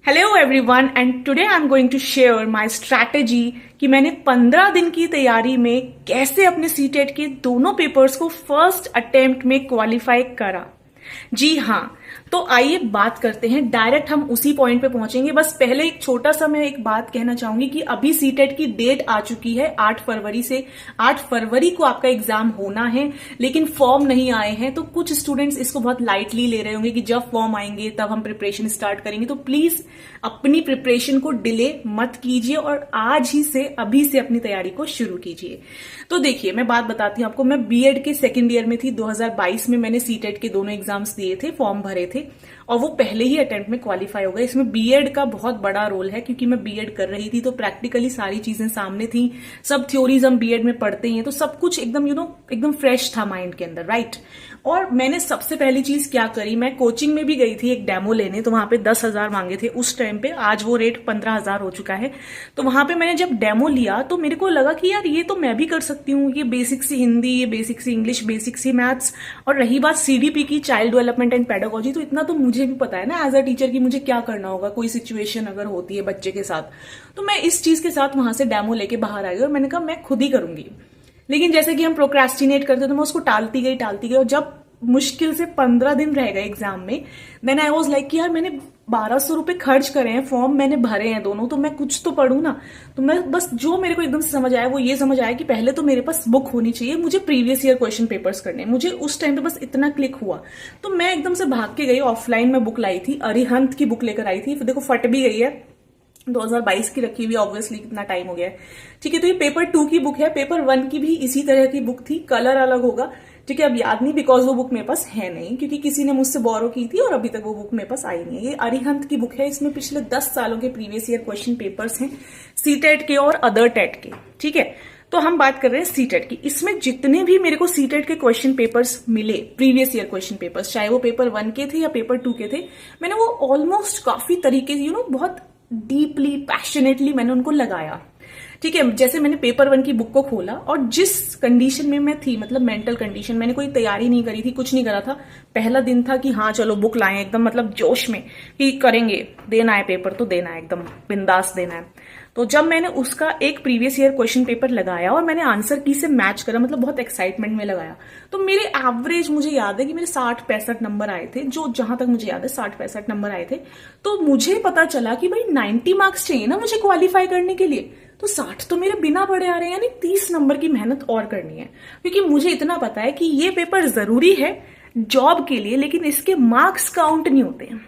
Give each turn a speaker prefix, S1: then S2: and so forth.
S1: Hello everyone and today I am going to share my strategy कि मैंने 15 दिन की तैयारी में कैसे अपने सीटेट के दोनों पेपर्स को फर्स्ट अटेम्प्ट में क्वालिफाई करा। जी हाँ, तो आइए बात करते हैं, डायरेक्ट हम उसी पॉइंट पे पहुंचेंगे। बस पहले एक छोटा सा मैं एक बात कहना चाहूंगी कि अभी सीटेट की डेट आ चुकी है 8 फरवरी से। 8 फरवरी को आपका एग्जाम होना है, लेकिन फॉर्म नहीं आए हैं। तो कुछ स्टूडेंट्स इसको बहुत लाइटली ले रहे होंगे कि जब फॉर्म आएंगे तब हम प्रिपरेशन स्टार्ट करेंगे। तो प्लीज अपनी प्रिपरेशन को डिले मत कीजिए और आज ही से अभी से अपनी तैयारी को शुरू कीजिए। तो देखिए, मैं बात बताती हूँ आपको। मैं बीएड के सेकेंड ईयर में थी। 2022 में मैंने सीटेट के दोनों एग्जाम्स दिए थे, फॉर्म भरे थे और वो पहले ही अटेम्प्ट में क्वालिफाई हो गए। इसमें बीएड का बहुत बड़ा रोल है, क्योंकि मैं बीएड कर रही थी तो प्रैक्टिकली सारी चीजें सामने थी। सब थ्योरीज हम बीएड में पढ़ते ही हैं, तो सब कुछ एकदम एकदम फ्रेश था माइंड के अंदर, राइट। और मैंने सबसे पहली चीज क्या करी, मैं कोचिंग में भी गई थी एक डेमो लेने। तो वहां पे 10,000 मांगे थे उस टाइम पे, आज वो रेट 15,000 हो चुका है। तो वहां पे मैंने जब डेमो लिया तो मेरे को लगा कि यार ये तो मैं भी कर सकती हूँ। ये बेसिक सी हिंदी, ये बेसिक सी इंग्लिश, बेसिक सी मैथ्स, और रही बात सीडीपी की, चाइल्ड डेवलपमेंट एंड पेडागोजी, तो इतना तो मुझे भी पता है ना एज अ टीचर की मुझे क्या करना होगा कोई सिचुएशन अगर होती है बच्चे के साथ। तो मैं इस चीज के साथ वहां से डेमो लेके बाहर आई और मैंने कहा मैं खुद ही करूंगी। लेकिन जैसे कि हम प्रोक्रेस्टिनेट करते तो मैं उसको टालती गई और जब मुश्किल से 15 दिन रह गए एग्जाम में, देन आई वाज लाइक कि यार मैंने 1200 रुपए खर्च करे हैं, फॉर्म मैंने भरे हैं दोनों, तो मैं कुछ तो पढ़ूं ना। तो मैं बस जो मेरे को एकदम से समझ आया वो ये समझ आया कि पहले तो मेरे पास बुक होनी चाहिए, मुझे प्रीवियस ईयर क्वेश्चन पेपर्स करने हैं। मुझे उस टाइम पे बस इतना क्लिक हुआ। तो मैं एकदम से भाग के गई, ऑफलाइन में बुक लाई थी, अरिहंत की बुक लेकर आई थी। फिर देखो फट भी गई है, 2022 की रखी हुई, ऑब्वियसली कितना टाइम हो गया है। ठीक है, तो ये पेपर 2 की बुक है। पेपर 1 की भी इसी तरह की बुक थी, कलर अलग होगा। ठीक है, अब याद नहीं बिकॉज वो बुक मेरे पास है नहीं, क्योंकि किसी ने मुझसे बोरो की थी और अभी तक वो बुक मेरे पास आई नहीं है। ये अरिहंत की बुक है, इसमें पिछले 10 सालों के प्रीवियस ईयर क्वेश्चन पेपर्स हैं, सीटेट के और अदर टेट के। ठीक है, तो हम बात कर रहे हैं सीटेट की। इसमें जितने भी मेरे को सीटेट के क्वेश्चन पेपर्स मिले, प्रीवियस ईयर क्वेश्चन पेपर्स, चाहे वो पेपर 1 के थे या पेपर 2 के थे, मैंने वो ऑलमोस्ट काफी तरीके से बहुत डीपली पैशनेटली मैंने उनको लगाया। ठीक है, जैसे मैंने पेपर 1 की बुक को खोला और जिस कंडीशन में मैं थी, मतलब मेंटल कंडीशन, मैंने कोई तैयारी नहीं करी थी, कुछ नहीं करा था। पहला दिन था कि हाँ चलो बुक लाएं, एकदम मतलब जोश में कि करेंगे, देना है पेपर तो देना है, एकदम बिंदास देना है। तो जब मैंने उसका एक प्रीवियस ईयर क्वेश्चन पेपर लगाया और मैंने आंसर की से मैच करा, मतलब बहुत एक्साइटमेंट में लगाया, तो मेरे एवरेज, मुझे याद है कि मेरे 60-65 नंबर आए थे, जो जहां तक मुझे याद है 60-65 नंबर आए थे। तो मुझे पता चला कि भाई 90 मार्क्स चाहिए ना मुझे क्वालिफाई करने के लिए, तो 60 तो मेरे बिना पढ़े आ रहे हैं, यानी 30 नंबर की मेहनत और करनी है। क्योंकि मुझे इतना पता है कि ये पेपर जरूरी है जॉब के लिए, लेकिन इसके मार्क्स काउंट नहीं होते हैं।